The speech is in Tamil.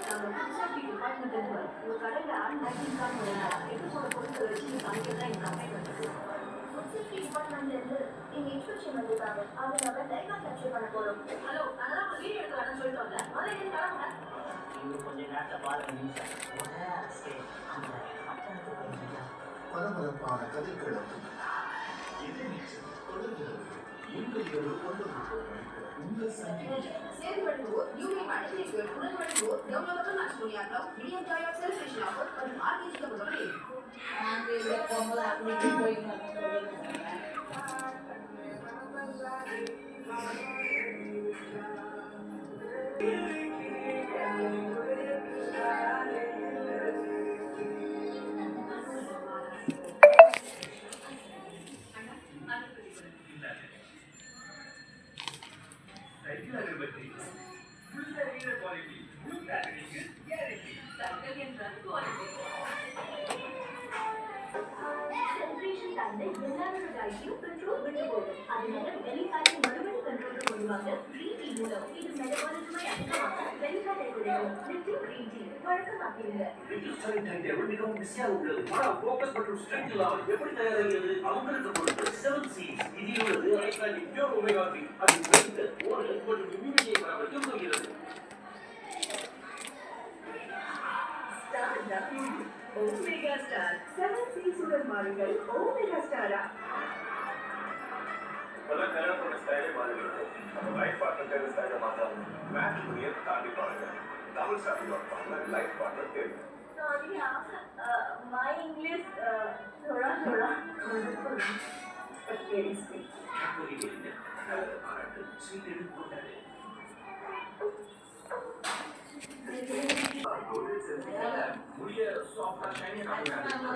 நாங்க புதுசா டிபார்ட்மெண்ட் இருந்து உங்க கடையில அன்பேக்கிங்கான கெட்டு போன பொருட்களை வச்சு நீங்க சமைக்கிறதா எனக்கு கம்ப்ளைண்ட் வந்தது. ஃபுட் சேஃப்டி டிபார்ட்மெண்ட்ல இருந்து எங்க இன்ஸ்பெக்ஷன் வந்திருக்காங்க. அதை நாங்க லைவா கேப்சர் பண்ண போறோம். ஹலோ, நான் தான் வீடியோ எடுக்க வேணாம்னு சொல்லிட்டு வந்தேன். முதல்ல என்ன கிளம்புங்க. இன்னும் கொஞ்சம் நேரத்தை பாருங்க நிமிஷம். பரபரப்பான கதைக்களத்தில் எதிர்நீச்சல் தொடர்கிறது. உங்கள் இரவு 9 உங்கள் சங்கிலி செயல்படுவோ யூஏ மனதிற்கு உணர்வடைவோ டவுன்லோடபிள் மேட்ரிமோனியாட்டோ medium joy of celebration offer மற்றும் ஆர்டிஸ்ட் முதல்ல நாங்க இந்த பொம்பளை அப்படி போயிட்டு எல்லாரோட லைஃபையும் கண்ட்ரோல் விட்டு போகும். அதனால வெளிக்காட்டை மறுபடி கண்ட்ரோல் கொள்வாங்க. கிரீன் டீ மூலம் இது மெட்டபாலிசமை அதிகமாக வெளிக்காட்டை குறைக்கும். லிக்விட் கிரீன் டீ வழக்கமாக்கிடுங்க. மிகவும் பிஸியாக உள்ளது. ஆனால் ஃபோக்கஸ் மற்றும் ஸ்ட்ரென்த் லெவல் எப்படி தயாராகிறது அவங்களுக்கு பொறுத்து 7 C's இதில் உள்ளது ஐகானிக் பியூர் ஒமேகா 3 அது ஸ்ட்ரென்த் ஓரல் மற்றும் இம்யூனிட்டியை பராமரிக்க உதவுகிறது. Omega Star 7 C's உடன் மாறுங்கள். Omega Star-ஆ பல கல்யாணத்தோட ஸ்டைலே மாறிடுது. நம்ம லைஃப் பார்ட்னர் ஸ்டைலை மாற்றாங்க. மேட்ரிமோனியை தாண்டி பாருங்க. தமிழ் சாப்பிட்டு லைஃப் பார்ட்னர் தேர்வு. Sorry, my English थोड़ा but very sweet. பாராட்டு ஸ்வீட் எடுத்து போட்டாரு. முடிய சாஃப்டா ஷைனியா அதனால